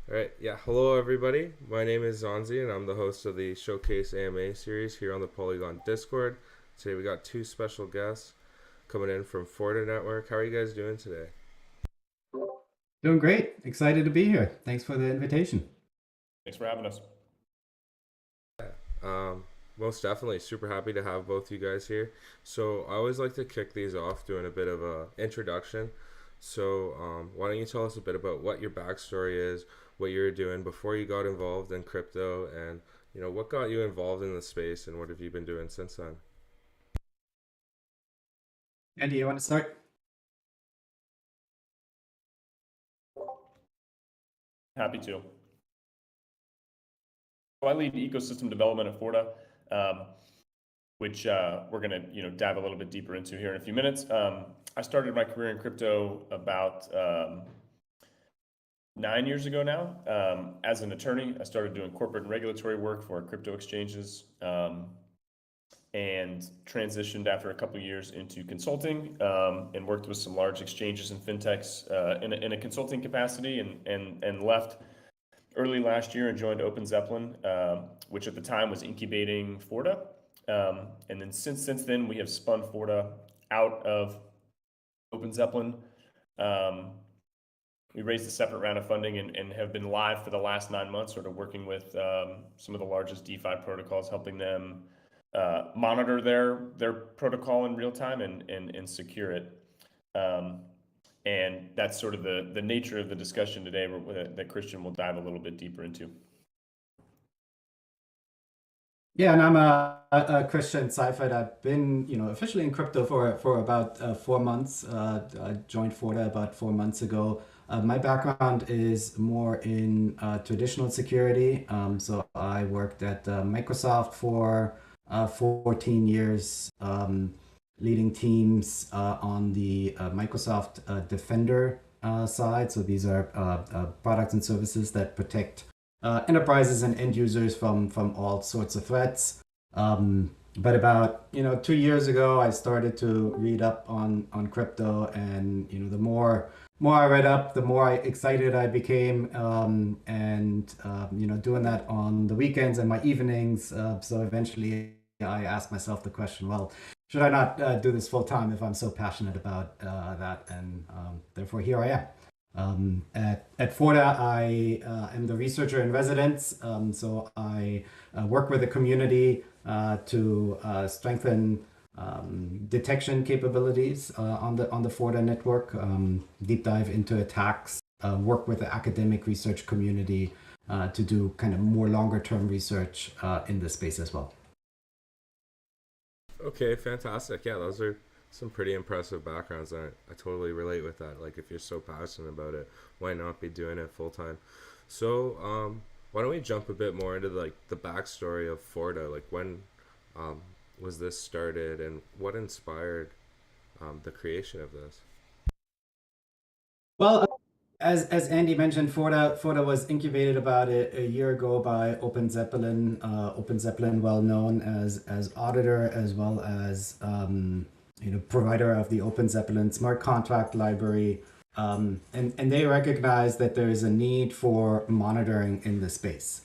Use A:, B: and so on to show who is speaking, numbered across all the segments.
A: All right, yeah. Hello, everybody. My name is Zanzi, and I'm the host of the Showcase AMA series here on the Polygon Discord. Today we got two special guests coming in from Forta Network. How are you guys doing today?
B: Doing great. Excited to be here. Thanks for the invitation.
C: Thanks for having us.
A: Um, Most definitely, super happy to have both you guys here. So I always like to kick these off doing a bit of a introduction. So why don't you tell us a bit about what your backstory is, what you're doing before you got involved in crypto, and what got you involved in the space, and what have you been doing since then?
B: Andy, you want to start?
C: Happy to. So I lead ecosystem development at Forta, which we're going to dive a little bit deeper into here in a few minutes. I started my career in crypto about 9 years ago now. As an attorney, I started doing corporate and regulatory work for crypto exchanges. And transitioned after a couple of years into consulting, and worked with some large exchanges and fintechs in a consulting capacity, and left early last year and joined Open Zeppelin, which at the time was incubating Forta. And then since then, we have spun Forta out of Open Zeppelin. We raised a separate round of funding and have been live for the last 9 months, sort of working with some of the largest DeFi protocols, helping them monitor their protocol in real time and secure it. And that's sort of the nature of the discussion today that Christian will dive a little bit deeper into.
B: Yeah, and I'm a Christian Seifert. I've been, officially in crypto for about 4 months. I joined Forta about 4 months ago. My background is more in traditional security. So I worked at Microsoft for 14 years, leading teams on the Microsoft Defender side. So these are products and services that protect enterprises and end users from all sorts of threats. But about 2 years ago, I started to read up on crypto, and the more I read up, the more excited I became, and doing that on the weekends and my evenings. So eventually, I asked myself the question: well, should I not do this full time if I'm so passionate about that? And therefore, here I am. At Forta, I am the researcher in residence, so I work with the community to strengthen detection capabilities on the Forta network, deep dive into attacks, work with the academic research community to do kind of more longer term research in this space as well.
A: Okay, fantastic. Yeah, those are some pretty impressive backgrounds. I totally relate with that. Like, if you're so passionate about it, why not be doing it full time? So, why don't we jump a bit more into like the backstory of Forta? Like, when um, was this started, and what inspired the creation of this?
B: Well, as Andy mentioned, Forta was incubated about a year ago by Open Zeppelin. Open Zeppelin, well known as auditor as well as provider of the Open Zeppelin smart contract library. And they recognize that there is a need for monitoring in the space.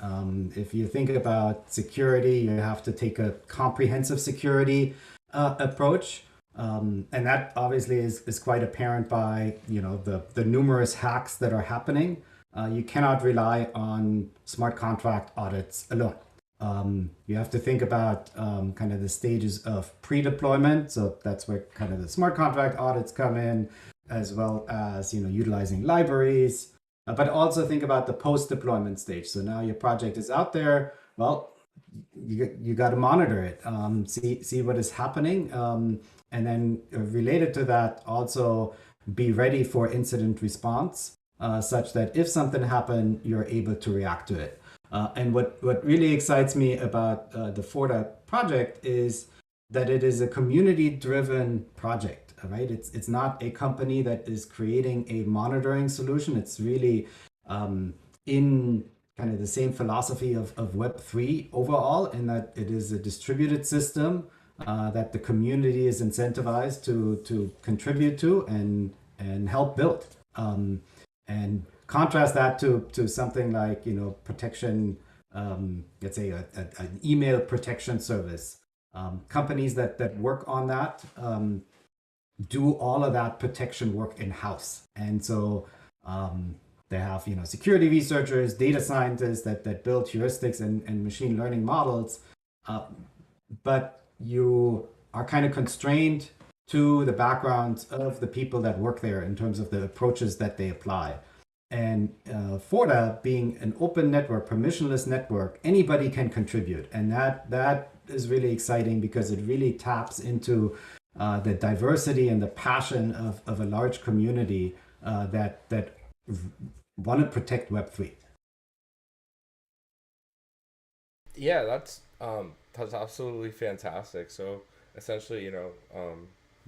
B: If you think about security, you have to take a comprehensive security approach. And that obviously is quite apparent by the numerous hacks that are happening. You cannot rely on smart contract audits alone. You have to think about kind of the stages of pre-deployment. So that's where kind of the smart contract audits come in, as well as utilizing libraries. But also think about the post-deployment stage. So now your project is out there. Well, you got to monitor it, see what is happening, and then related to that, also be ready for incident response, such that if something happened, you're able to react to it. And what really excites me about the Forta project is that it is a community-driven project, right? It's not a company that is creating a monitoring solution. It's really in kind of the same philosophy of Web3 overall, in that it is a distributed system that the community is incentivized to contribute to and help build. And Contrast that to something like, protection, let's say an email protection service. Companies that work on that do all of that protection work in-house. And so they have, security researchers, data scientists that build heuristics and machine learning models. But you are kind of constrained to the backgrounds of the people that work there in terms of the approaches that they apply. And Forta, being an open network, permissionless network, anybody can contribute. And that is really exciting because it really taps into the diversity and the passion of a large community that want to protect Web3.
A: Yeah, that's absolutely fantastic. So essentially,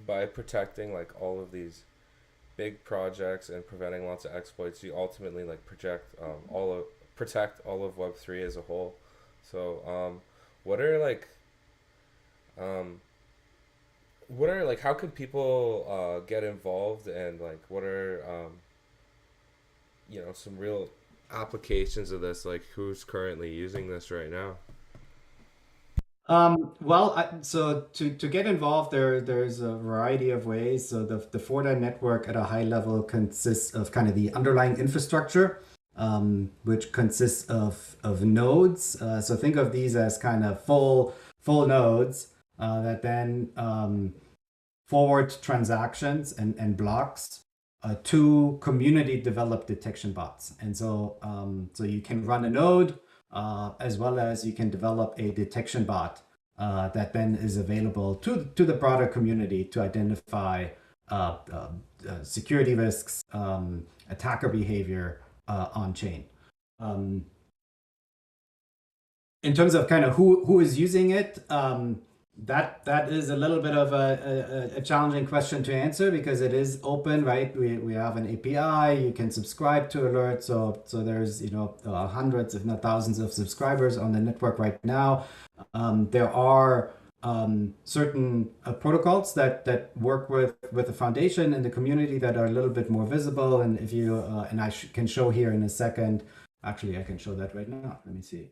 A: by protecting like all of these big projects and preventing lots of exploits, you ultimately like protect all of Web3 as a whole. So what are like how can people get involved, and like what are some real applications of this, like who's currently using this right now?
B: So to get involved, there's a variety of ways. So the Forta network at a high level consists of kind of the underlying infrastructure, which consists of nodes. So think of these as kind of full nodes that then forward transactions and blocks to community developed detection bots. And so you can run a node, as well as you can develop a detection bot that then is available to the broader community to identify security risks, attacker behavior on chain. In terms of kind of who is using it, that is a little bit of a challenging question to answer because it is open, right? We have an API. You can subscribe to alerts. So there's hundreds, if not thousands, of subscribers on the network right now. There are certain protocols that work with the foundation and the community that are a little bit more visible. And if you and I can show here in a second. Actually, I can show that right now. Let me see.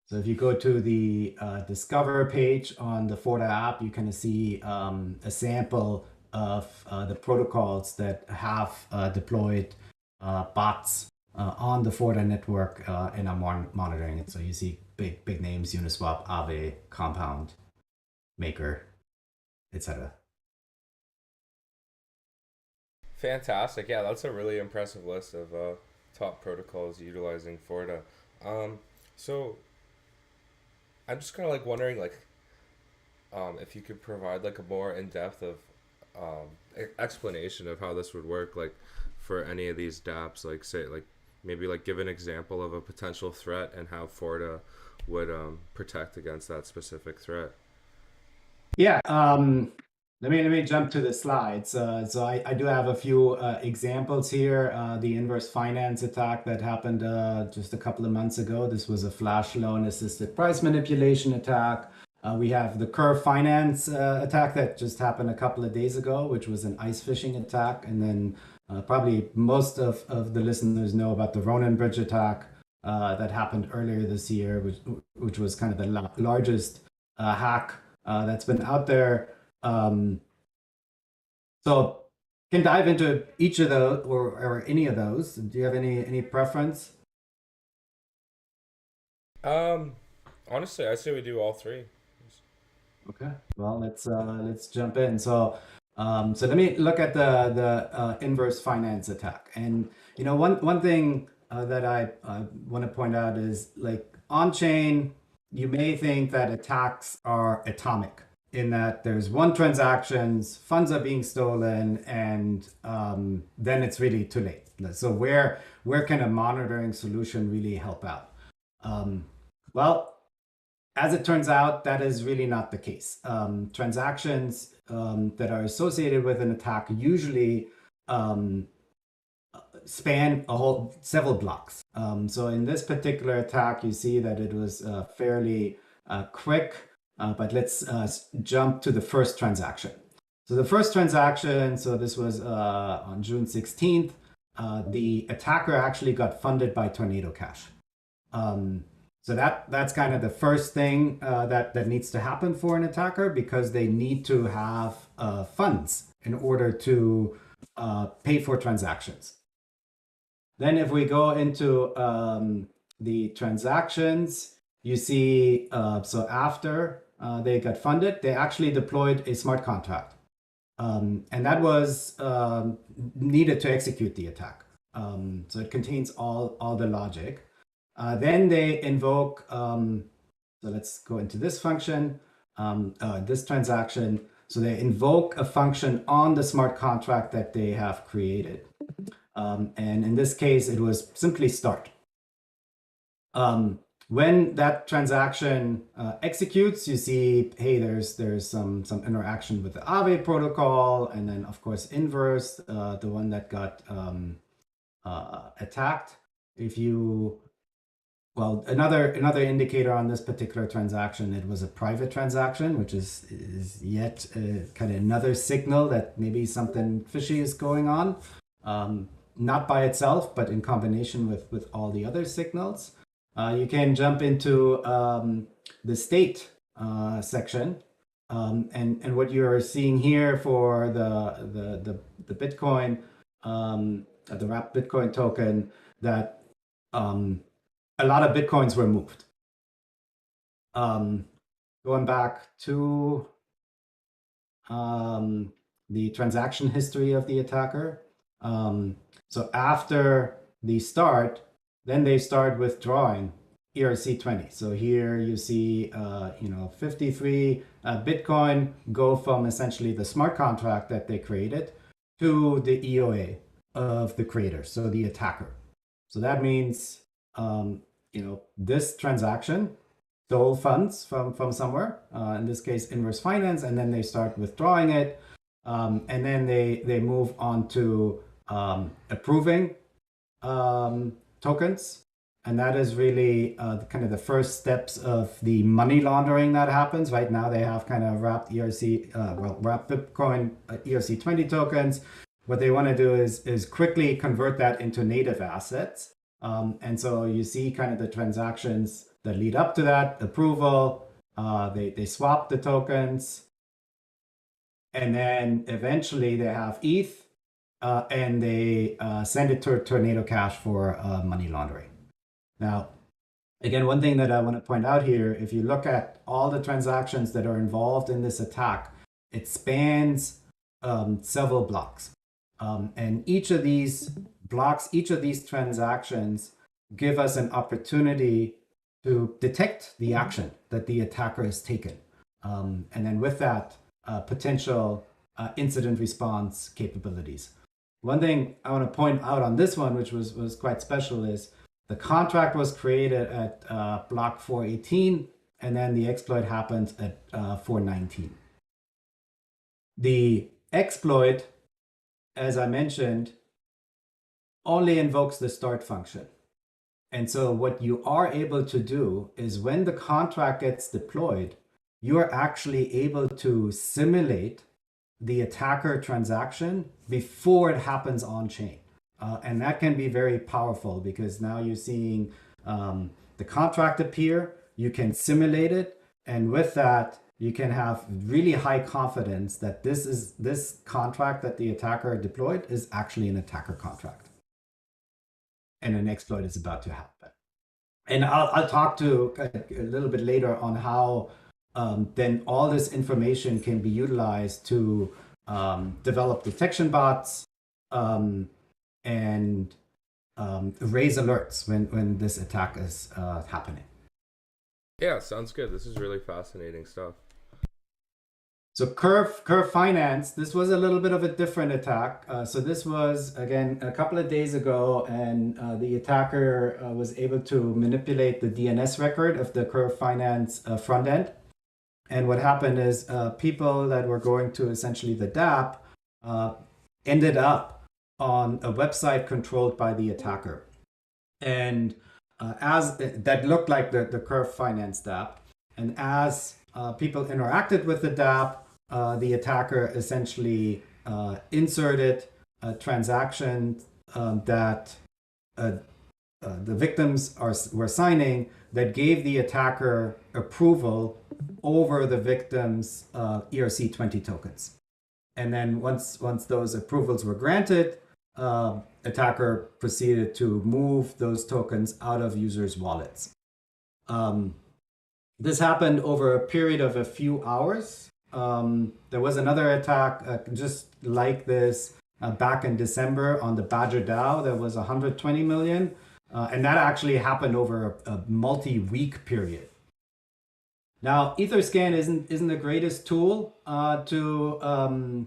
B: So if you go to the Discover page on the Forta app, you can see a sample of the protocols that have deployed bots on the Forta network and are monitoring it. So you see big names: Uniswap, Aave, Compound, Maker, etc.
A: Fantastic. Yeah, that's a really impressive list of top protocols utilizing Forta. So I'm just kind of like wondering, like, if you could provide like a more in-depth of explanation of how this would work, like for any of these dApps, like say, like maybe like give an example of a potential threat and how Forta would protect against that specific threat.
B: Yeah. Let me jump to the slides. So I do have a few examples here. The inverse finance attack that happened just a couple of months ago. This was a flash loan assisted price manipulation attack. We have the Curve Finance attack that just happened a couple of days ago, which was an ice phishing attack. And then probably most of the listeners know about the Ronin Bridge attack that happened earlier this year, which was kind of the largest hack that's been out there. So can dive into each of those or any of those. Do you have any preference?
A: Honestly, I say we do all three.
B: Okay. Well, let's jump in. So let me look at the inverse finance attack. And one thing that I want to point out is, like, on chain, you may think that attacks are atomic, in that there's one transactions, funds are being stolen, and then it's really too late. So where can a monitoring solution really help out? Well, as it turns out, that is really not the case. Transactions that are associated with an attack usually span several blocks. So in this particular attack, you see that it was fairly quick. But let's jump to the first transaction. So the first transaction, so this was on June 16th, the attacker actually got funded by Tornado Cash. So that's kind of the first thing that needs to happen for an attacker, because they need to have funds in order to pay for transactions. Then if we go into the transactions, you see, so after they got funded, they actually deployed a smart contract. And that was needed to execute the attack. So it contains all the logic. Then they invoke, so let's go into this function, this transaction. So they invoke a function on the smart contract that they have created. And in this case, it was simply start. When that transaction executes, you see, hey, there's some interaction with the Aave protocol, and then of course inverse, the one that got attacked. Another indicator on this particular transaction, it was a private transaction, which is yet kind of another signal that maybe something fishy is going on, not by itself, but in combination with all the other signals. You can jump into the state section, and what you're seeing here for the Bitcoin, the wrapped Bitcoin token, that a lot of Bitcoins were moved. Going back to the transaction history of the attacker. So after the start, then they start withdrawing ERC20. So here you see, 53 Bitcoin go from essentially the smart contract that they created to the EOA of the creator, so the attacker. So that means, this transaction stole funds from somewhere, in this case, Inverse Finance, and then they start withdrawing it. And then they move on to approving tokens, and that is really kind of the first steps of the money laundering that happens. Right now they have kind of wrapped wrapped Bitcoin ERC20 tokens. What they want to do is quickly convert that into native assets. And so you see kind of the transactions that lead up to that approval. They swap the tokens, and then eventually they have ETH. And they send it to Tornado Cash for money laundering. Now, again, one thing that I want to point out here, if you look at all the transactions that are involved in this attack, it spans several blocks. And each of these blocks, each of these transactions give us an opportunity to detect the action that the attacker has taken. And then with that, potential incident response capabilities. One thing I want to point out on this one, which was quite special, is the contract was created at block 418, and then the exploit happens at 419. The exploit, as I mentioned, only invokes the start function. And so what you are able to do is when the contract gets deployed, you are actually able to simulate the attacker transaction before it happens on chain. And that can be very powerful, because now you're seeing the contract appear, you can simulate it, and with that, you can have really high confidence that this contract that the attacker deployed is actually an attacker contract. And an exploit is about to happen. And I'll talk to a little bit later on how then all this information can be utilized to develop detection bots and raise alerts when this attack is happening.
A: Yeah, sounds good. This is really fascinating stuff.
B: So Curve Finance, this was a little bit of a different attack. So this was, again, a couple of days ago, and the attacker was able to manipulate the DNS record of the Curve Finance front end. And what happened is people that were going to essentially the DApp ended up on a website controlled by the attacker. And as that looked like the Curve Finance DApp. And as people interacted with the DApp, the attacker essentially inserted a transaction that the victims were signing that gave the attacker approval over the victim's ERC20 tokens. And then once those approvals were granted, attacker proceeded to move those tokens out of users' wallets. This happened over a period of a few hours. There was another attack just like this back in December on the Badger DAO. There was 120 million, and that actually happened over a multi-week period. Now, Etherscan isn't the greatest tool to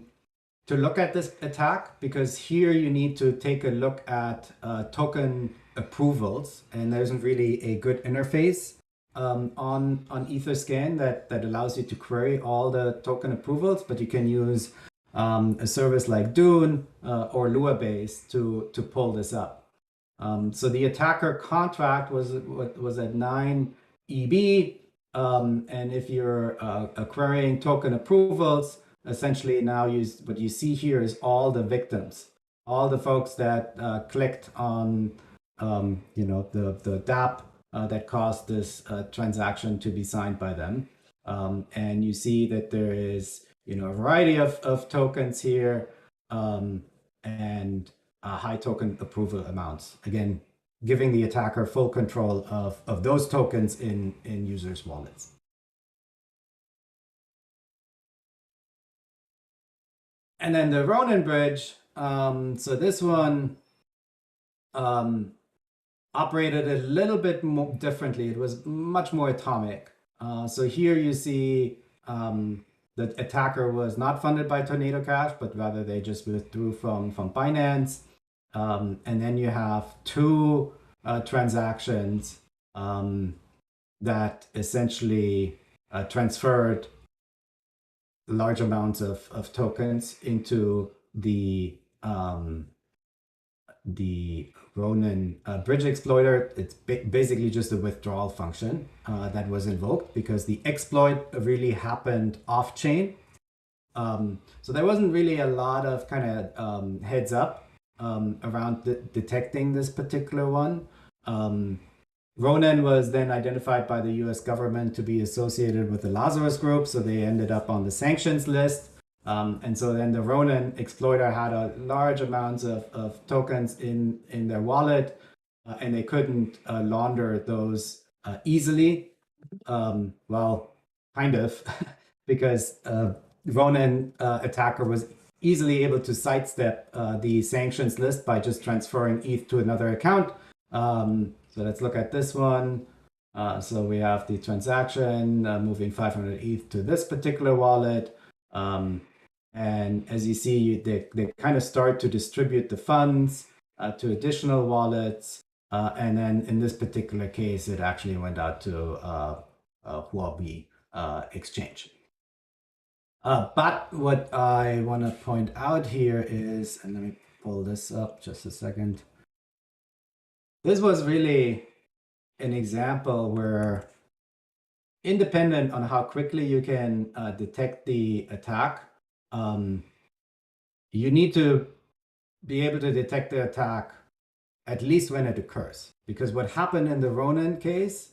B: look at this attack, because here you need to take a look at token approvals, and there isn't really a good interface on Etherscan that allows you to query all the token approvals, but you can use a service like Dune or Luabase to pull this up. So the attacker contract was at 9 EB, and if you're querying token approvals, essentially now what you see here is all the victims, all the folks that clicked on the DApp that caused this transaction to be signed by them. And you see that there is a variety of tokens here, and high token approval amounts. Again, giving the attacker full control of those tokens in users' wallets. And then the Ronin bridge. So this one operated a little bit more differently. It was much more atomic. So here you see the attacker was not funded by Tornado Cash, but rather they just withdrew from Binance. And then you have two transactions that essentially transferred large amounts of tokens into the Ronin bridge exploiter. It's basically just a withdrawal function that was invoked because the exploit really happened off chain. So there wasn't really a lot of kind of heads up around detecting this particular one. Ronin was then identified by the US government to be associated with the Lazarus group, so they ended up on the sanctions list. And so then the Ronin exploiter had a large amounts of tokens in their wallet, and they couldn't launder those easily. Well, kind of, because Ronin attacker was easily able to sidestep the sanctions list by just transferring ETH to another account. So let's look at this one. So we have the transaction moving 500 ETH to this particular wallet. And as you see, they kind of start to distribute the funds to additional wallets. And then in this particular case, it actually went out to Huobi exchange. But what I want to point out here is, and let me pull this up just a second. This was really an example where, independent on how quickly you can detect the attack, you need to be able to detect the attack at least when it occurs. Because what happened in the Ronin case,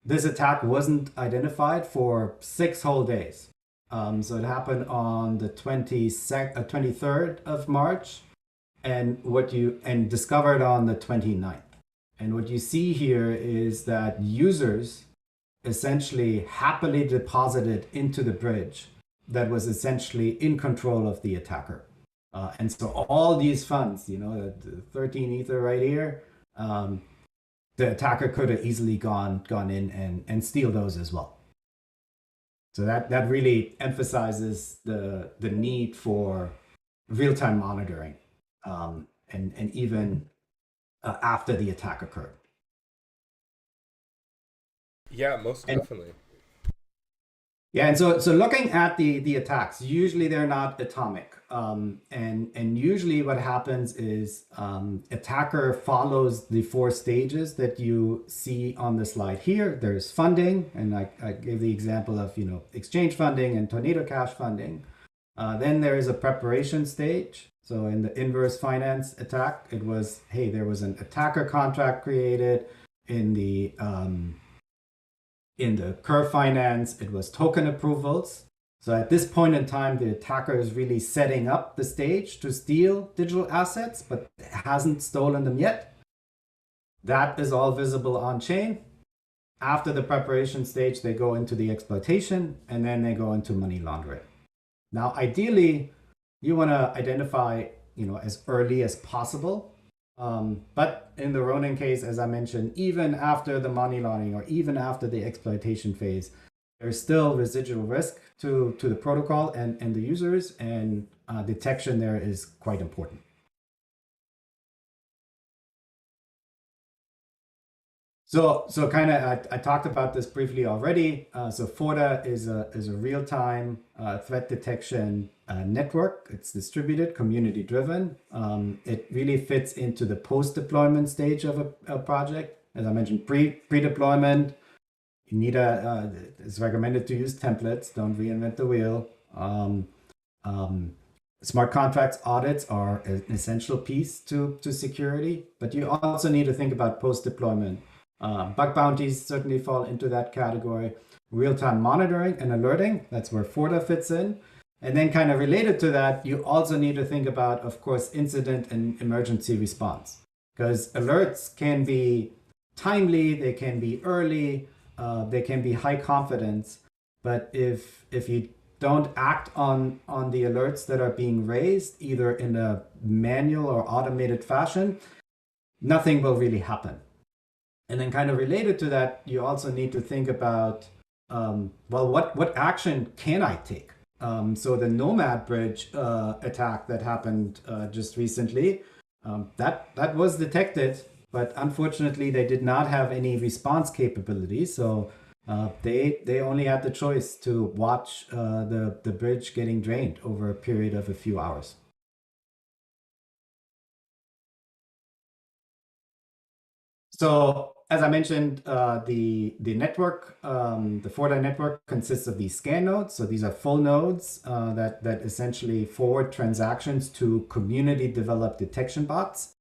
B: this attack wasn't identified for 6 whole days. So it happened on the 23rd of March, and discovered on the 29th. And what you see here is that users essentially happily deposited into the bridge that was essentially in control of the attacker. And so all these funds, the 13 Ether right here, the attacker could have easily gone in and steal those as well. So that really emphasizes the need for real-time monitoring, and even after the attack occurred.
A: Yeah, most definitely.
B: Yeah, and so looking at the attacks, usually they're not atomic. and usually what happens is attacker follows the 4 stages that you see on the slide here. There's funding, and I gave the example of exchange funding and tornado cash funding. Then there is a preparation stage. So in the inverse finance attack, it was, hey, there was an attacker contract created. In the curve finance, it was token approvals. So at this point in time, the attacker is really setting up the stage to steal digital assets, but hasn't stolen them yet. That is all visible on chain. After the preparation stage, they go into the exploitation, and then they go into money laundering. Now, ideally, you want to identify, as early as possible. But in the Ronin case, as I mentioned, even after the money laundering or even after the exploitation phase, there's still residual risk to the protocol and the users, and detection there is quite important. So kind of, I talked about this briefly already. So Forta is a real-time threat detection network. It's distributed, community-driven. It really fits into the post-deployment stage of a project. As I mentioned, pre-deployment, you need it's recommended to use templates. Don't reinvent the wheel. Smart contracts audits are an essential piece to security, but you also need to think about post-deployment. Bug bounties certainly fall into that category. Real-time monitoring and alerting, that's where Forta fits in. And then kind of related to that, you also need to think about, of course, incident and emergency response. Because alerts can be timely, they can be early, they can be high confidence. But if you don't act on the alerts that are being raised, either in a manual or automated fashion, nothing will really happen. And then kind of related to that, you also need to think about, what action can I take? So the Nomad Bridge attack that happened just recently, that was detected, but unfortunately they did not have any response capability. So they only had the choice to watch the bridge getting drained over a period of a few hours. So as I mentioned, the network, the Forta network consists of these scan nodes. So these are full nodes that essentially forward transactions to community-developed detection bots.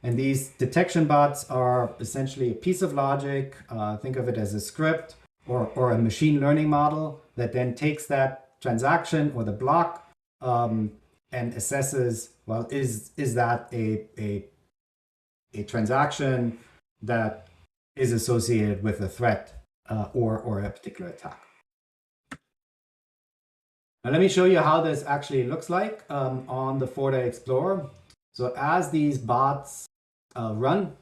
B: And these detection bots are essentially a piece of logic. Think of it as a script or a machine learning model that then takes that transaction or the block and assesses, well, is that a transaction that is associated with a threat or a particular attack. Now let me show you how this actually looks like on the Forta Explorer. So as these bots run,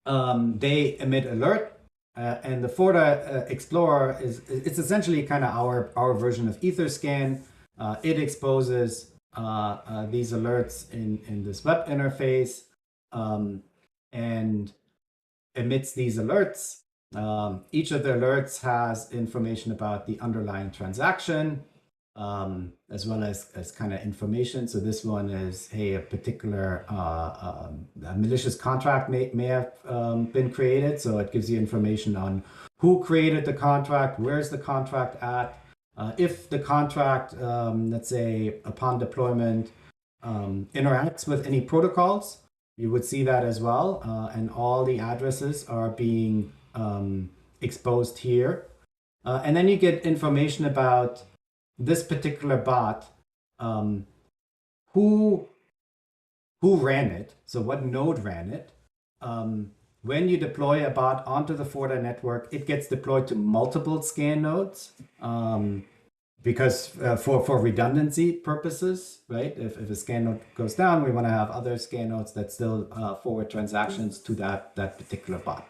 B: they emit alert, and the Forta Explorer it's essentially kind of our version of Etherscan. It exposes these alerts in this web interface and emits these alerts. Each of the alerts has information about the underlying transaction, as well as kind of information. So this one is, hey, a particular a malicious contract may have been created. So it gives you information on who created the contract, where's the contract at. If the contract, let's say upon deployment, interacts with any protocols, you would see that as well. And all the addresses are being exposed here. And then you get information about this particular bot, who ran it, so what node ran it. When you deploy a bot onto the Forta network, it gets deployed to multiple scan nodes because for redundancy purposes, right? If a scan node goes down, we want to have other scan nodes that still forward transactions to that particular bot.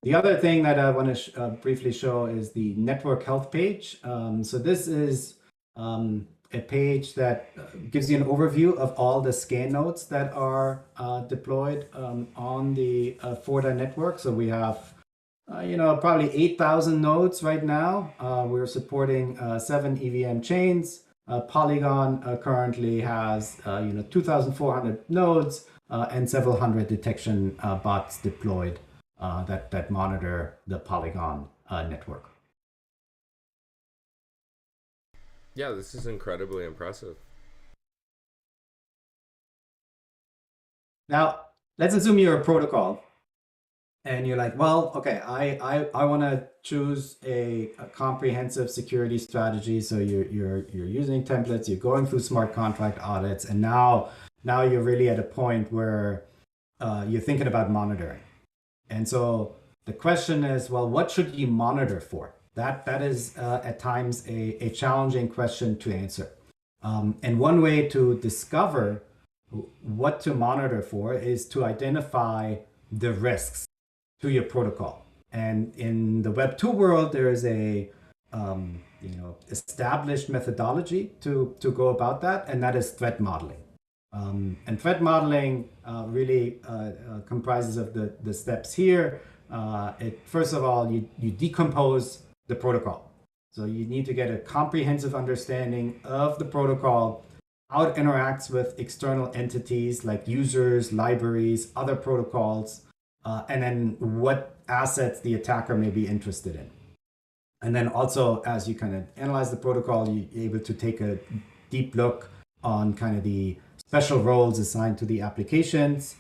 B: The other thing that I want to briefly show is the network health page. So this is a page that gives you an overview of all the scan nodes that are deployed on the Forta network. So we have probably 8,000 nodes right now. We're supporting 7 EVM chains. Polygon currently has 2,400 nodes and several hundred detection bots deployed that monitor the Polygon network.
A: Yeah, this is incredibly impressive.
B: Now, let's assume you're a protocol and you're like, well, okay, I want to choose a comprehensive security strategy. So you're using templates, you're going through smart contract audits, and now you're really at a point where you're thinking about monitoring. And so the question is, well, what should you monitor for? That is at times a challenging question to answer. And one way to discover what to monitor for is to identify the risks to your protocol. And in the Web 2 world, there is a established methodology to go about that, and that is threat modeling. And threat modeling really comprises of the steps here. First of all, you decompose the protocol. So you need to get a comprehensive understanding of the protocol, how it interacts with external entities like users, libraries, other protocols, and then what assets the attacker may be interested in. And then also, as you kind of analyze the protocol, you're able to take a deep look on kind of the special roles assigned to the applications,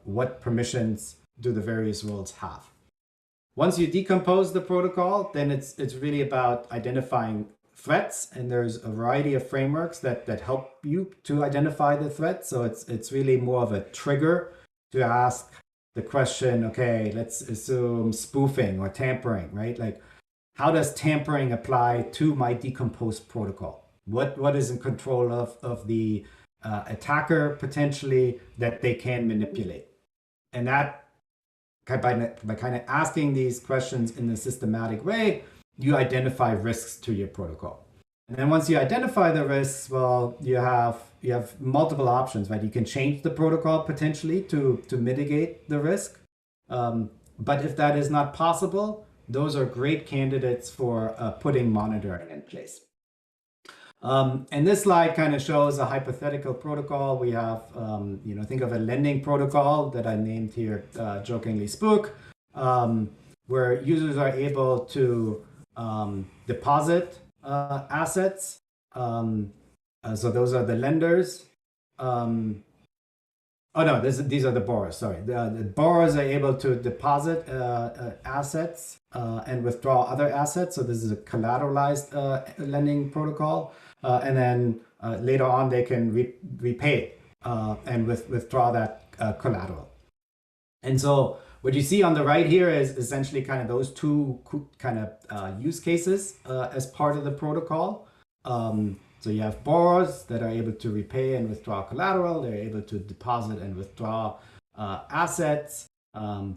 B: what permissions do the various roles have. Once you decompose the protocol, then it's really about identifying threats, and there's a variety of frameworks that help you to identify the threat. So it's really more of a trigger to ask the question, okay, let's assume spoofing or tampering, right? Like, how does tampering apply to my decomposed protocol? What is in control of the attacker potentially that they can manipulate? And that by kind of asking these questions in a systematic way, you identify risks to your protocol. And then once you identify the risks, well, you have multiple options, right? You can change the protocol potentially to mitigate the risk. But if that is not possible, those are great candidates for putting monitoring in place. And this slide kind of shows a hypothetical protocol. We have, think of a lending protocol that I named here jokingly Spook, where users are able to deposit assets. So those are the lenders. These are the borrowers. Sorry, the borrowers are able to deposit assets and withdraw other assets. So this is a collateralized lending protocol. And then later on, they can repay and withdraw that collateral. And so what you see on the right here is essentially kind of those two kind of use cases as part of the protocol. So you have borrowers that are able to repay and withdraw collateral. They're able to deposit and withdraw assets.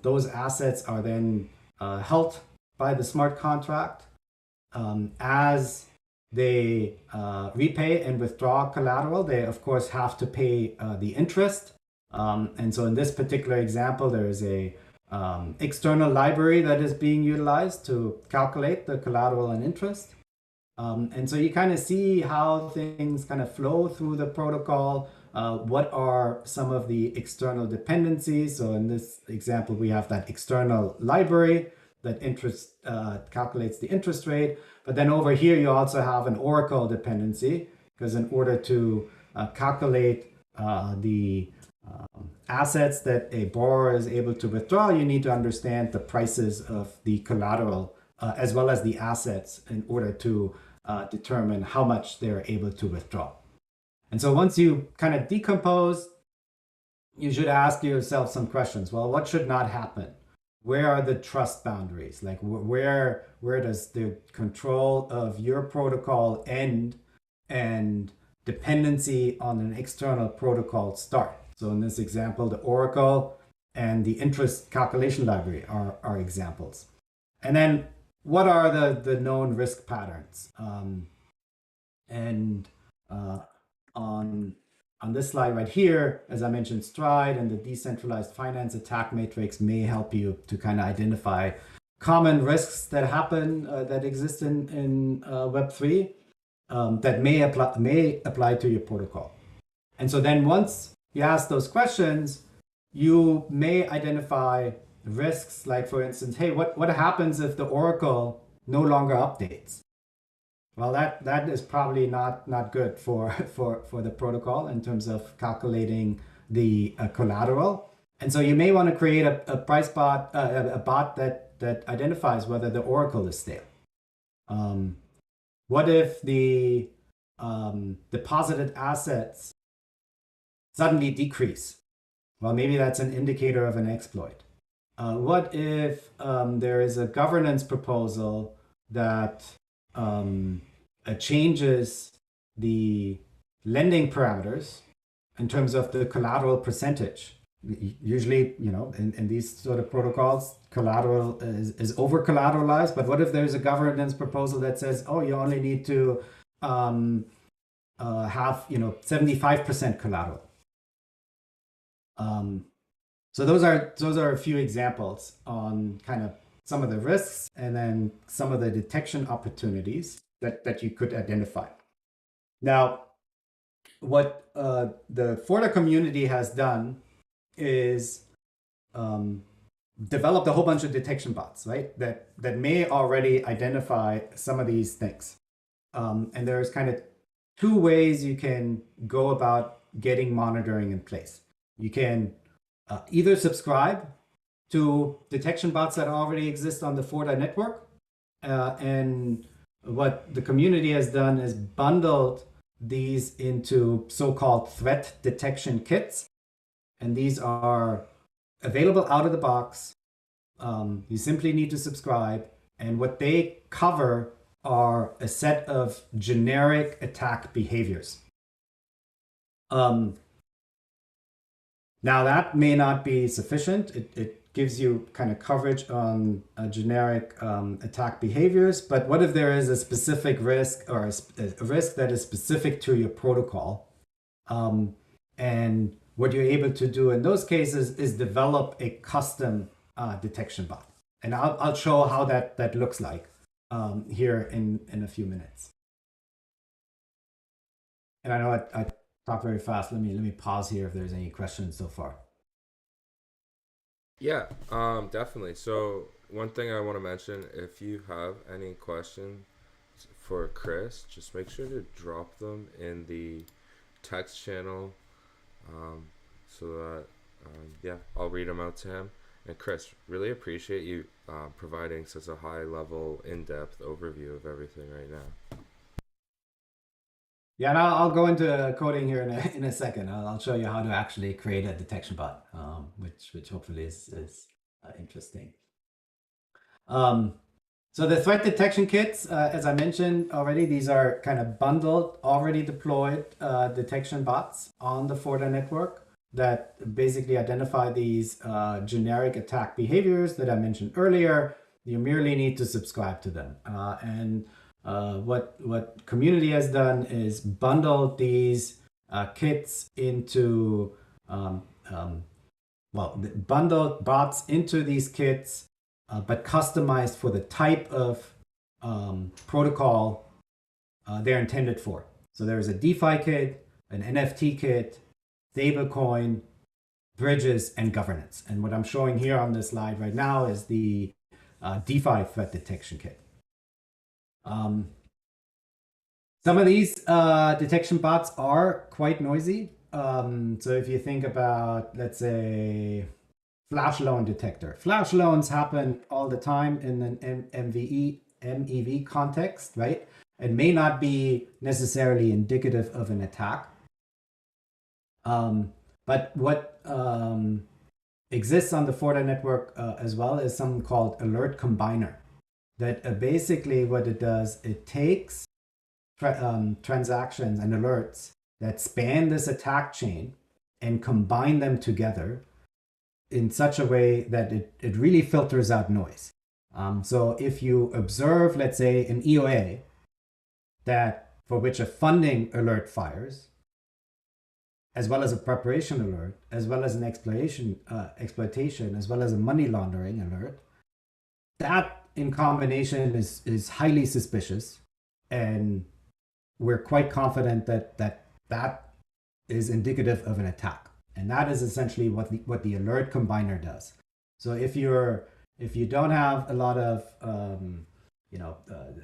B: Those assets are then held by the smart contract. As they repay and withdraw collateral, they of course have to pay the interest. And so in this particular example, there is a external library that is being utilized to calculate the collateral and interest. And so you kind of see how things kind of flow through the protocol. What are some of the external dependencies? So in this example, we have that external library that calculates the interest rate. But then over here, you also have an Oracle dependency, because in order to calculate the assets that a borrower is able to withdraw, you need to understand the prices of the collateral as well as the assets in order to determine how much they're able to withdraw. And so once you kind of decompose, you should ask yourself some questions. Well, what should not happen? Where are the trust boundaries? Like where does the control of your protocol end and dependency on an external protocol start? So in this example, the Oracle and the interest calculation library are examples. And then what are the known risk patterns? On this slide right here, as I mentioned, Stride and the decentralized finance attack matrix may help you to kind of identify common risks that happen that exist in Web3 that may apply to your protocol. And so then once you ask those questions, you may identify risks like, for instance, hey, what happens if the Oracle no longer updates? Well, that is probably not good for the protocol in terms of calculating the collateral. And so you may want to create a price bot, a bot that identifies whether the Oracle is stale. What if the deposited assets suddenly decrease? Well, maybe that's an indicator of an exploit. What if there is a governance proposal that changes the lending parameters in terms of the collateral percentage? Usually, in these sort of protocols, collateral is over collateralized. But what if there's a governance proposal that says, oh, you only need to have 75% collateral? So those are a few examples on kind of some of the risks and then some of the detection opportunities that you could identify. Now, what the Forta community has done is developed a whole bunch of detection bots, right? That may already identify some of these things. And there's kind of two ways you can go about getting monitoring in place. You can either subscribe to detection bots that already exist on the Forta network. And what the community has done is bundled these into so-called threat detection kits. And these are available out of the box. You simply need to subscribe. And what they cover are a set of generic attack behaviors. Now, that may not be sufficient. It gives you kind of coverage on generic attack behaviors. But what if there is a specific risk or a risk that is specific to your protocol? And what you're able to do in those cases is develop a custom detection bot. And I'll show how that looks like here in a few minutes. And I know I talk very fast. Let me pause here if there's any questions so far.
A: Yeah, definitely. So one thing I want to mention, if you have any questions for Chris, just make sure to drop them in the text channel so that, I'll read them out to him. And Chris, really appreciate you providing such a high level, in-depth overview of everything right now.
B: Yeah, and I'll go into coding here in a second. I'll show you how to actually create a detection bot, which hopefully is interesting. So the threat detection kits, as I mentioned already, these are kind of bundled, already deployed detection bots on the Forta network that basically identify these generic attack behaviors that I mentioned earlier. You merely need to subscribe to them. What community has done is bundled these kits into bundled bots into these kits, but customized for the type of protocol they're intended for. So there's a DeFi kit, an NFT kit, stablecoin, bridges, and governance. And what I'm showing here on this slide right now is the DeFi threat detection kit. Some of these detection bots are quite noisy. So if you think about, let's say, flash loan detector. Flash loans happen all the time in an MEV context, right? It may not be necessarily indicative of an attack. But what exists on the Forta network as well is something called Alert Combiner. That basically what it does, it takes transactions and alerts that span this attack chain and combine them together in such a way that it really filters out noise. So if you observe, let's say, an EOA that for which a funding alert fires, as well as a preparation alert, as well as an exploitation, as well as a money laundering alert, that in combination is highly suspicious, and we're quite confident that is indicative of an attack. And that is essentially what the alert combiner does. So if you don't have a lot of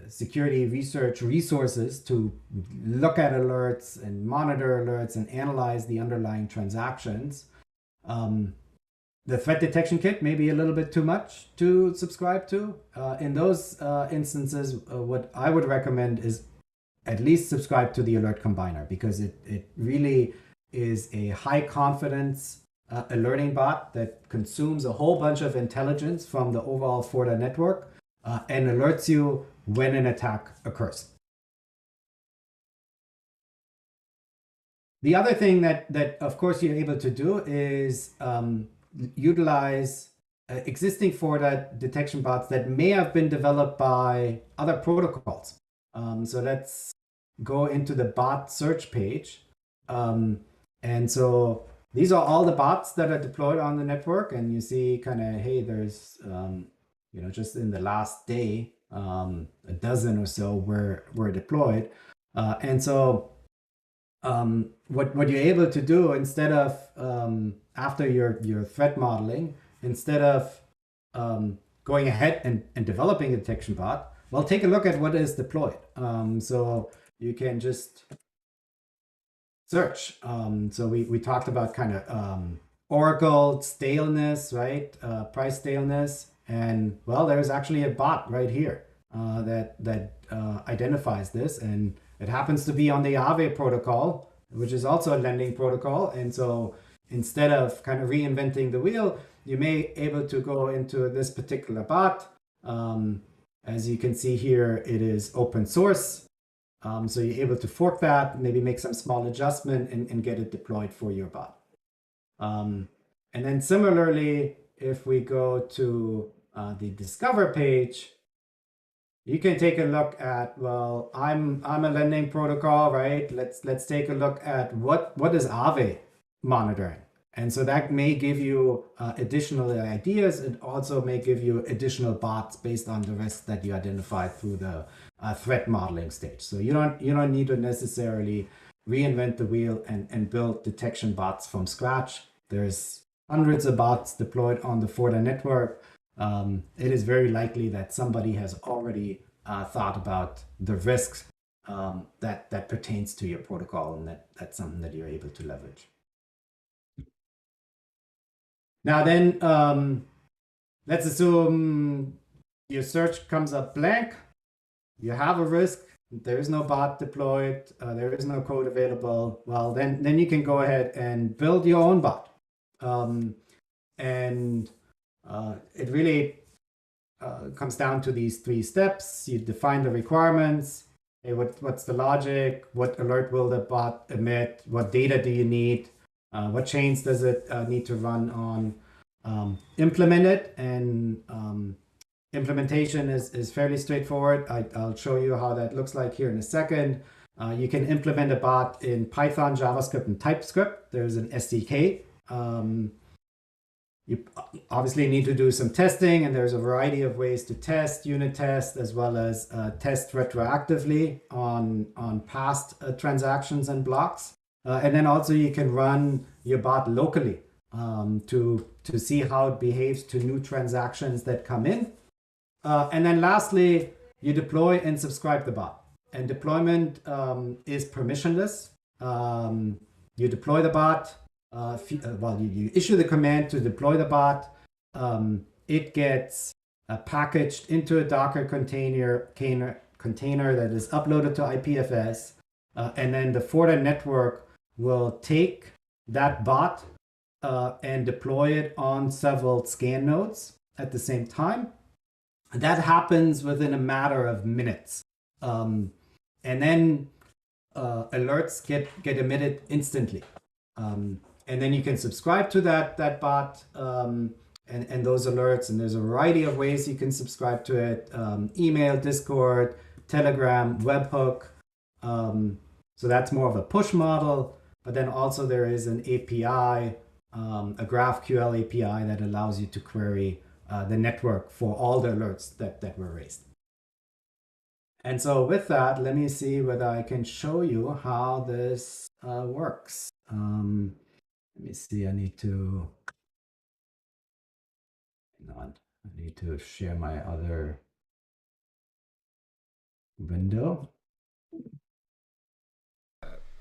B: security research resources to look at alerts and monitor alerts and analyze the underlying transactions, the threat detection kit may be a little bit too much to subscribe to. In those instances, what I would recommend is at least subscribe to the alert combiner, because it really is a high confidence alerting bot that consumes a whole bunch of intelligence from the overall Forta network and alerts you when an attack occurs. The other thing that of course you're able to do is utilize existing Forta detection bots that may have been developed by other protocols. So let's go into the bot search page. And so these are all the bots that are deployed on the network, and you see kind of, hey, there's, just in the last day, a dozen or so were deployed. And so what you're able to do, instead of, after your threat modeling, instead of going ahead and developing a detection bot, well, take a look at what is deployed. So you can just search. So we talked about kind of Oracle staleness, right? Price staleness. And well, there's actually a bot right here that identifies this. And it happens to be on the Aave protocol, which is also a lending protocol. And so instead of kind of reinventing the wheel, you may able to go into this particular bot. As you can see here, it is open source. So you're able to fork that, maybe make some small adjustment and get it deployed for your bot. And then similarly, if we go to the Discover page, you can take a look at, well, I'm a lending protocol, right? Let's take a look at what is Aave monitoring. And so that may give you additional ideas. It also may give you additional bots based on the risk that you identified through the threat modeling stage. So you don't need to necessarily reinvent the wheel and build detection bots from scratch. There's hundreds of bots deployed on the Forta network. It is very likely that somebody has already thought about the risks that pertains to your protocol, and that's something that you're able to leverage. Now then, let's assume your search comes up blank. You have a risk. There is no bot deployed. There is no code available. Well, then you can go ahead and build your own bot. And it really comes down to these 3 steps. You define the requirements. Hey, what's the logic? What alert will the bot emit? What data do you need? What chains does it need to run on? Implement it, and implementation is fairly straightforward. I'll show you how that looks like here in a second. You can implement a bot in Python, JavaScript, and TypeScript. There's an SDK. You obviously need to do some testing, and there's a variety of ways to test, unit test, as well as test retroactively on past transactions and blocks. And then also you can run your bot locally to see how it behaves to new transactions that come in. And then lastly, you deploy and subscribe the bot. And deployment is permissionless. You deploy the bot. You issue the command to deploy the bot. It gets packaged into a Docker container that is uploaded to IPFS. And then the Forta network will take that bot and deploy it on several scan nodes at the same time. That happens within a matter of minutes. And then alerts get emitted instantly. And then you can subscribe to that bot and those alerts. And there's a variety of ways you can subscribe to it. Email, Discord, Telegram, webhook. So that's more of a push model. But then also there is an API, a GraphQL API that allows you to query the network for all the alerts that were raised. And so with that, let me see whether I can show you how this works. Let me see, I need to share my other window.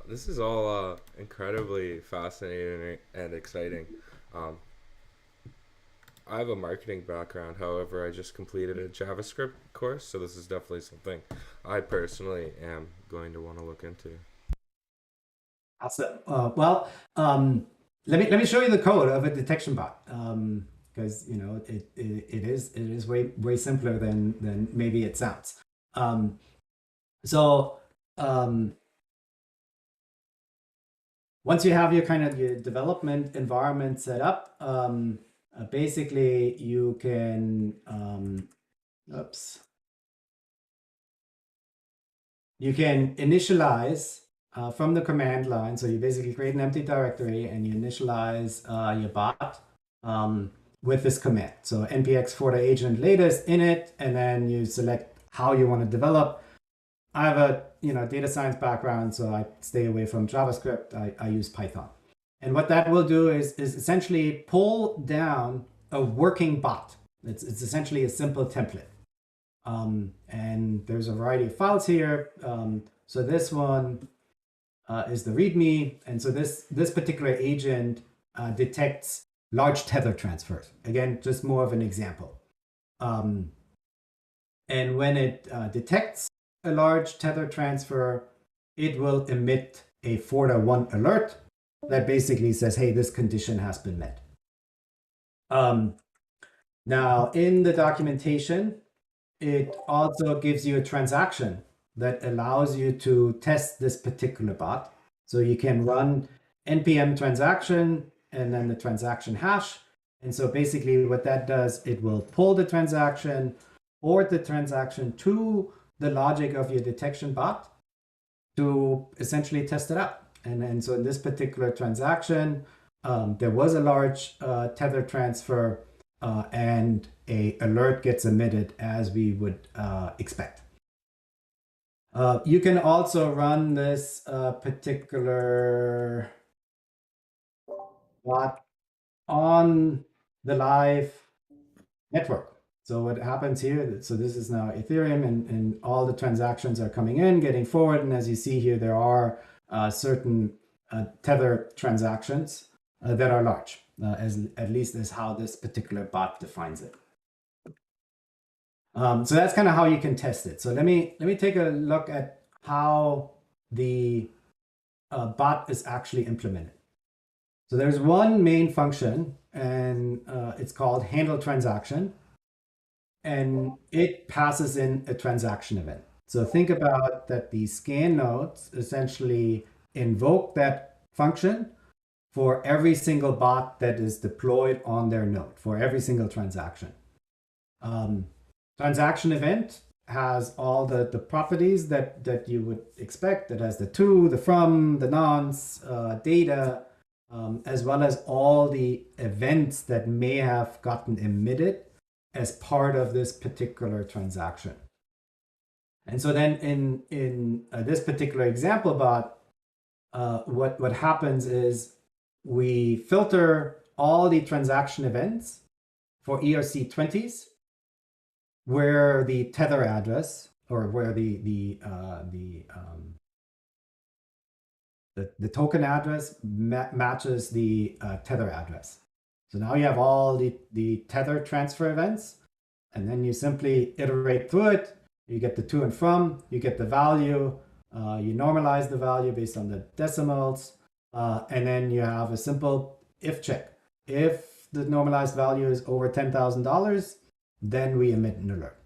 A: This is all incredibly fascinating and exciting. I have a marketing background, however, I just completed a JavaScript course, so this is definitely something I personally am going to want to look into.
B: Awesome. Let me show you the code of a detection bot, because it is way simpler than maybe it sounds. Once you have your development environment set up, basically you can you can initialize from the command line. So you basically create an empty directory and you initialize your bot with this command. So npx Forta agent latest init, and then you select how you want to develop. I have a data science background, so I stay away from JavaScript. I use Python. And what that will do is essentially pull down a working bot. It's essentially a simple template. And there's a variety of files here. So this one is the README. And so this particular agent detects large tether transfers. Again, just more of an example. And when it detects a large tether transfer, it will emit a Forta1 alert that basically says, hey, this condition has been met. Now, in the documentation, it also gives you a transaction that allows you to test this particular bot. So you can run npm transaction and then the transaction hash. And so basically what that does, it will pull the transaction or the transaction to the logic of your detection bot to essentially test it out. And so in this particular transaction, there was a large tether transfer and a alert gets emitted as we would expect. You can also run this particular bot on the live network. So what happens here, so this is now Ethereum and all the transactions are coming in, getting forward. And as you see here, there are certain tether transactions that are large, at least is how this particular bot defines it. So that's kind of how you can test it. So let me take a look at how the bot is actually implemented. So there's one main function, and it's called handle transaction. And it passes in a transaction event. So think about that the scan nodes essentially invoke that function for every single bot that is deployed on their node, for every single transaction. Transaction event has all the properties that you would expect. It has the to, the from, the nonce, data, as well as all the events that may have gotten emitted as part of this particular transaction. And so then in this particular example bot, what happens is we filter all the transaction events for ERC20s where the tether address or where the token address matches the tether address. So now you have all the tether transfer events, and then you simply iterate through it. You get the to and from, you get the value, you normalize the value based on the decimals, and then you have a simple if check. If the normalized value is over $10,000, then we emit an alert.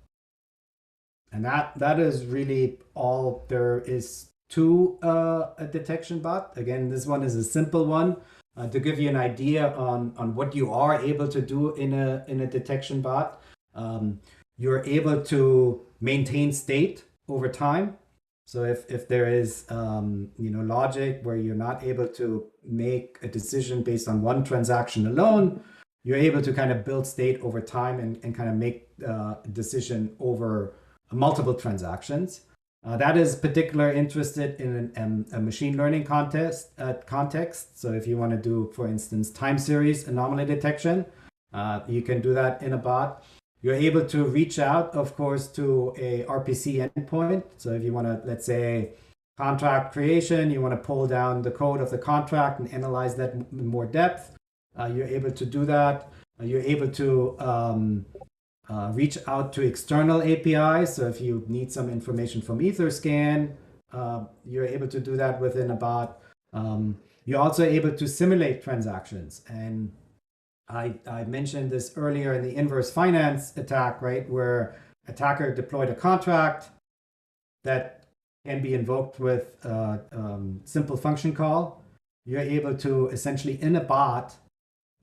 B: And that is really all there is to a detection bot. Again, this one is a simple one. To give you an idea on what you are able to do in a detection bot, you're able to maintain state over time. So if there is logic where you're not able to make a decision based on one transaction alone, you're able to kind of build state over time and kind of make a decision over multiple transactions. That is particularly interested in a machine learning context. So if you want to do, for instance, time series anomaly detection, you can do that in a bot. You're able to reach out, of course, to a RPC endpoint. So if you want to, let's say, contract creation, you want to pull down the code of the contract and analyze that in more depth, you're able to do that. You're able to reach out to external APIs. So if you need some information from Etherscan, you're able to do that within a bot. You're also able to simulate transactions. And I mentioned this earlier in the inverse finance attack, right, where attacker deployed a contract that can be invoked with simple function call. You're able to essentially, in a bot,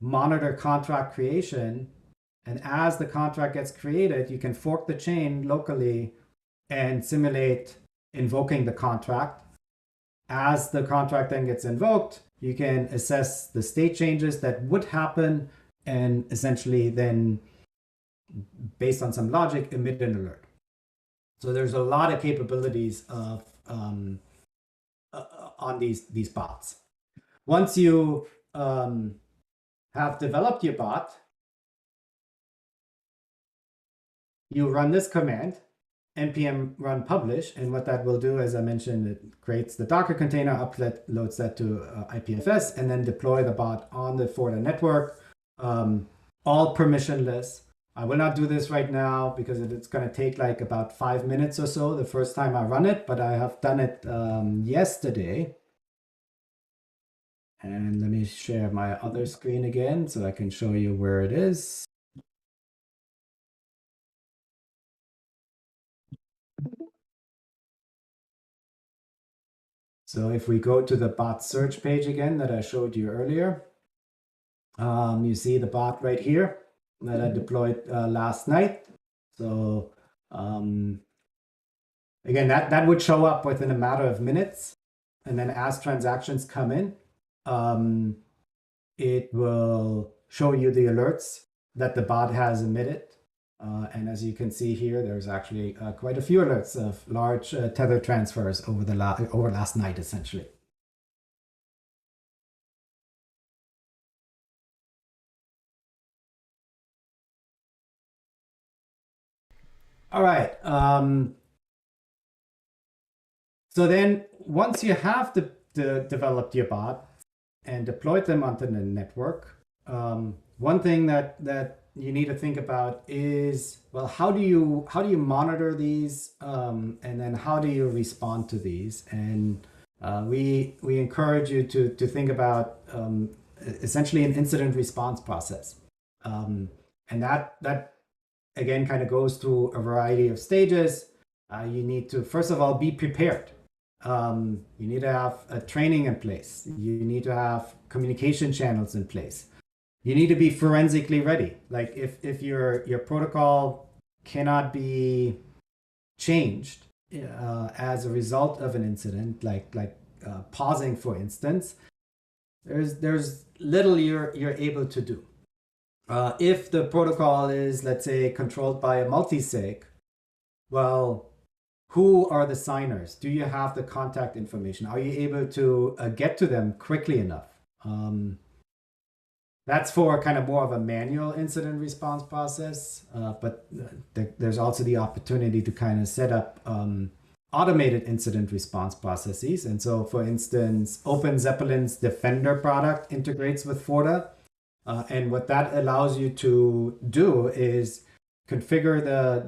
B: monitor contract creation. And as the contract gets created, you can fork the chain locally and simulate invoking the contract. As the contract then gets invoked, you can assess the state changes that would happen and essentially then, based on some logic, emit an alert. So there's a lot of capabilities of on these bots. Once you have developed your bot, you run this command, npm run publish, and what that will do, as I mentioned, it creates the Docker container, uploads that to IPFS, and then deploy the bot on the Forta network, all permissionless. I will not do this right now because it's going to take like about 5 minutes or so the first time I run it, but I have done it yesterday. And let me share my other screen again so I can show you where it is. So if we go to the bot search page again that I showed you earlier, you see the bot right here that I deployed last night. So again, that would show up within a matter of minutes. And then as transactions come in, it will show you the alerts that the bot has emitted. And as you can see here, there's actually quite a few alerts of large tether transfers over last night, essentially. All right. So then once you have developed your bot and deployed them onto the network, one thing that you need to think about is, well, how do you monitor these, and then how do you respond to these? And we encourage you to think about essentially an incident response process, and that again kind of goes through a variety of stages. You need to first of all be prepared. You need to have a training in place. You need to have communication channels in place. You need to be forensically ready. Like if your protocol cannot be changed as a result of an incident, like pausing, for instance, there's little you're able to do. If the protocol is, let's say, controlled by a multisig, well, who are the signers? Do you have the contact information? Are you able to get to them quickly enough? That's for kind of more of a manual incident response process, but there's also the opportunity to kind of set up automated incident response processes. And so, for instance, OpenZeppelin's Defender product integrates with Forta. And what that allows you to do is configure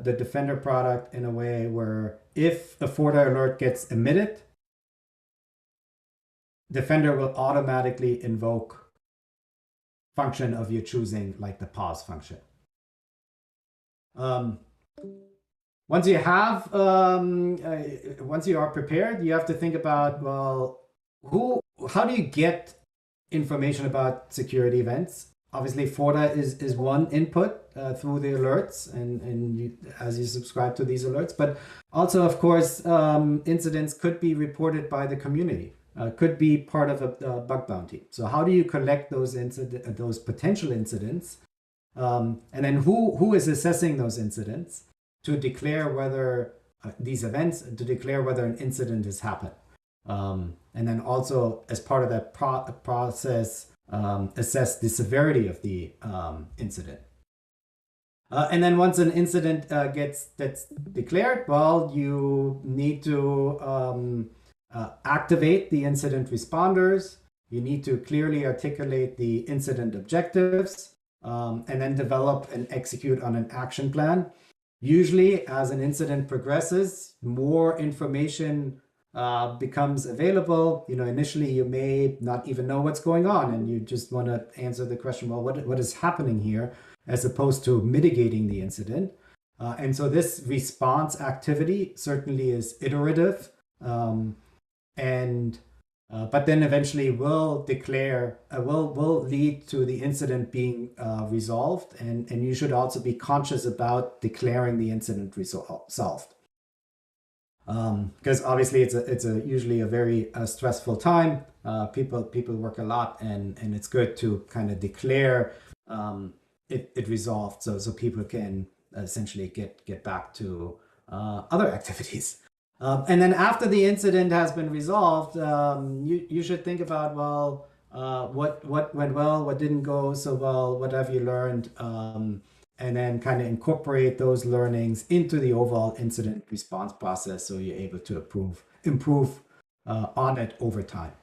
B: the Defender product in a way where if a Forta alert gets emitted, Defender will automatically invoke function of your choosing, like the pause function. Once you have, once you are prepared, you have to think about, well, how do you get information about security events? Obviously, Forta is one input through the alerts, and as you subscribe to these alerts, but also, of course, incidents could be reported by the community. could be part of a bug bounty. So how do you collect those those potential incidents, and then who is assessing those incidents to declare whether these events, to declare whether an incident has happened, and then also as part of that process, assess the severity of the incident. And then once an incident that's declared, well, you need to activate the incident responders. You need to clearly articulate the incident objectives, and then develop and execute on an action plan. Usually, as an incident progresses, more information becomes available. Initially you may not even know what's going on, and you just want to answer the question, well, what is happening here, as opposed to mitigating the incident. And so this response activity certainly is iterative, but then eventually will lead to the incident being resolved, and you should also be conscious about declaring the incident solved. Because obviously it's usually a very stressful time. People work a lot, and it's good to kind of declare it resolved, so people can essentially get back to other activities. And then after the incident has been resolved, you should think about, well, what went well, what didn't go so well, what have you learned, and then kind of incorporate those learnings into the overall incident response process, so you're able to improve on it over time.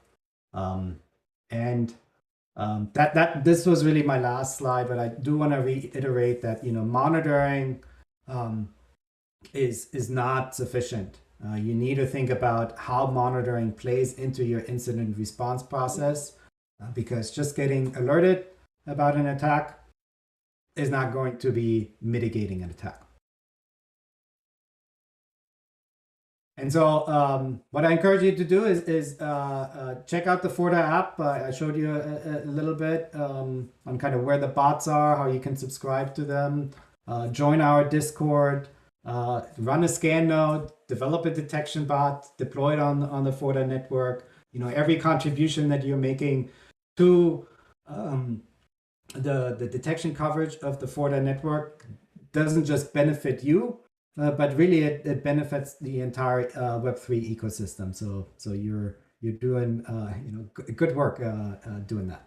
B: This was really my last slide, but I do want to reiterate that monitoring is not sufficient. You need to think about how monitoring plays into your incident response process, because just getting alerted about an attack is not going to be mitigating an attack. And so what I encourage you to do is check out the Forta app. I showed you a little bit on kind of where the bots are, how you can subscribe to them, join our Discord, run a scan node, develop a detection bot, deploy it on the Forta network. Every contribution that you're making to the detection coverage of the Forta network doesn't just benefit you, but really it benefits the entire Web3 ecosystem. So you're doing good work doing that.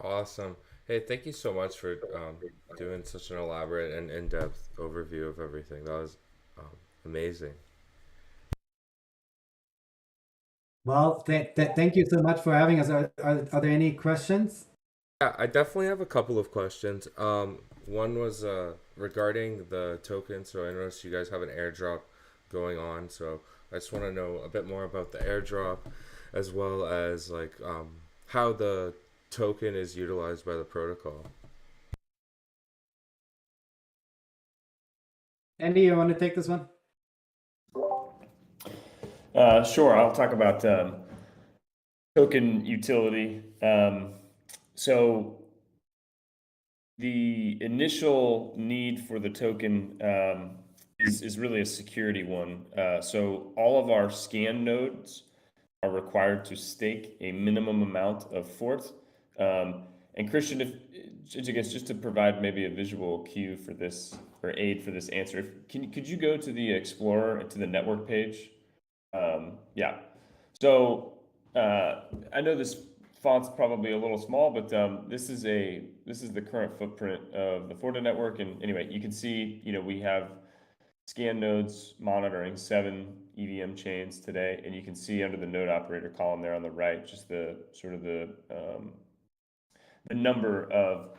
A: Awesome. Hey, thank you so much for doing such an elaborate and in-depth overview of everything. That was amazing.
B: Well, thank you so much for having us. Are there any questions?
A: Yeah, I definitely have a couple of questions. One was regarding the token. So I noticed you guys have an airdrop going on. So I just want to know a bit more about the airdrop, as well as how the token is utilized by the protocol.
B: Andy, you want to take this one?
C: Sure, I'll talk about token utility. So the initial need for the token is really a security one. So all of our scan nodes are required to stake a minimum amount of Fort. And Christian, just to provide maybe a visual cue for this, or aid for this answer, could you go to the Explorer, to the network page? Yeah. So I know this font's probably a little small, but this is the current footprint of the Forta network. And anyway, you can see, we have scan nodes monitoring 7 EVM chains today, and you can see under the node operator column there on the right, just the sort of the number of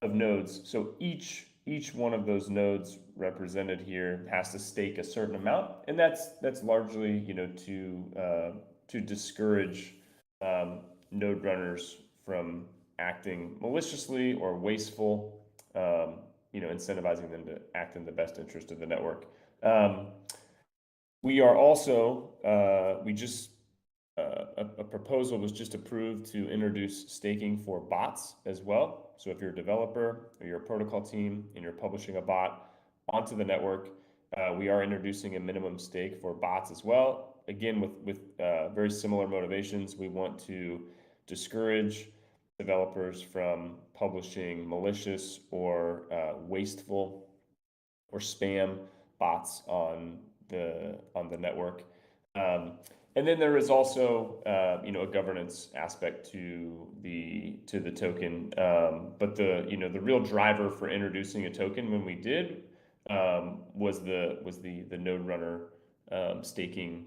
C: nodes. So each one of those nodes represented here has to stake a certain amount, and that's largely to discourage node runners from acting maliciously or wasteful, incentivizing them to act in the best interest of the network. We are also a proposal was just approved to introduce staking for bots as well. So if you're a developer or you're a protocol team and you're publishing a bot onto the network, We are introducing a minimum stake for bots as well. Again, with very similar motivations. We want to discourage developers from publishing malicious or wasteful or spam bots on the network. And then there is also a governance aspect to the token. But the real driver for introducing a token when we did was the node runner staking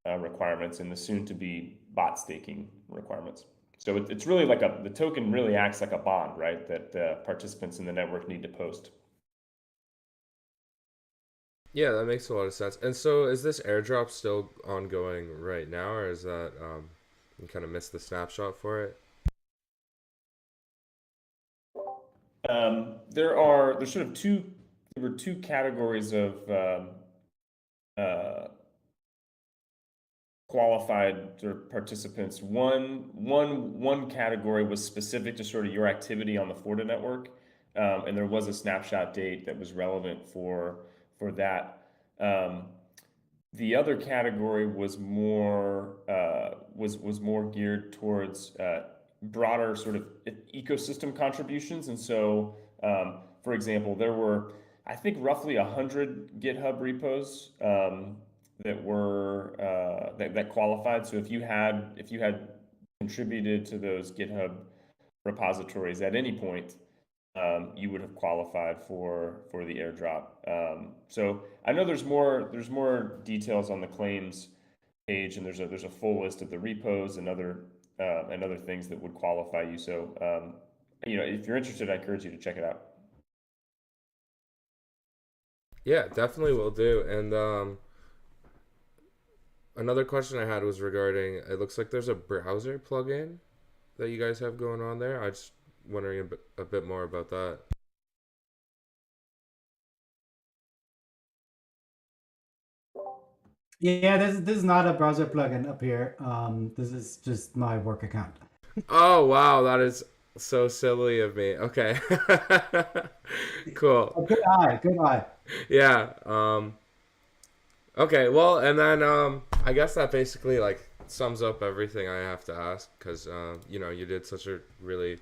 C: requirements and the soon to be bot staking requirements. So it's really like the token really acts like a bond, right? That participants in the network need to post.
A: Yeah, that makes a lot of sense. And so, is this airdrop still ongoing right now, or is that you kind of missed the snapshot for it?
C: There's sort of there were two categories of uh, qualified sort of participants. One category was specific to sort of your activity on the Forta network, and there was a snapshot date that was relevant for that. The other category was more geared towards broader sort of ecosystem contributions. And so, for example, there were, I think, roughly 100 GitHub repos that were that qualified. So if you had contributed to those GitHub repositories at any point, you would have qualified for the airdrop. So I know there's more details on the claims page, and there's a full list of the repos and other things that would qualify you. So if you're interested, I encourage you to check it out.
A: Yeah, definitely will do. And another question I had was regarding, it looks like there's a browser plugin that you guys have going on there. I just wondering a bit more about that.
B: Yeah, this is not a browser plugin up here. This is just my work account.
A: Oh wow, that is so silly of me. Okay. Cool.
B: Oh, good eye, good eye.
A: Yeah. Okay, well, and then I guess that basically like sums up everything I have to ask, because you did such a really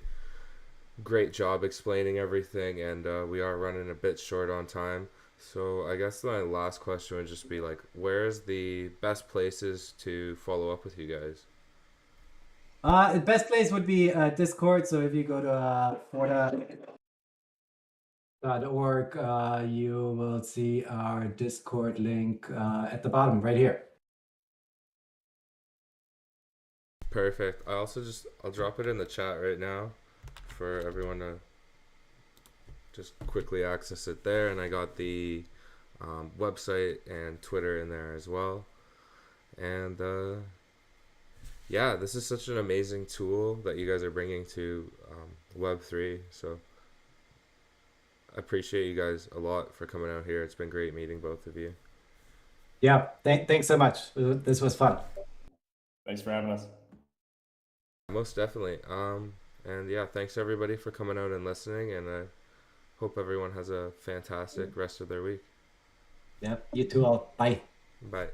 A: great job explaining everything, and we are running a bit short on time. So I guess my last question would just be like, where's the best places to follow up with you guys?
B: The best place would be Discord. So if you go to forta.org, you will see our Discord link at the bottom right here.
A: Perfect. I'll drop it in the chat right now for everyone to just quickly access it there. And I got the website and Twitter in there as well. And yeah, this is such an amazing tool that you guys are bringing to Web3. So I appreciate you guys a lot for coming out here. It's been great meeting both of you.
B: Yeah, thanks so much. This was fun.
C: Thanks for having us.
A: Most definitely. And yeah, thanks everybody for coming out and listening. And I hope everyone has a fantastic rest of their week.
B: Yeah, you too all. Bye.
A: Bye.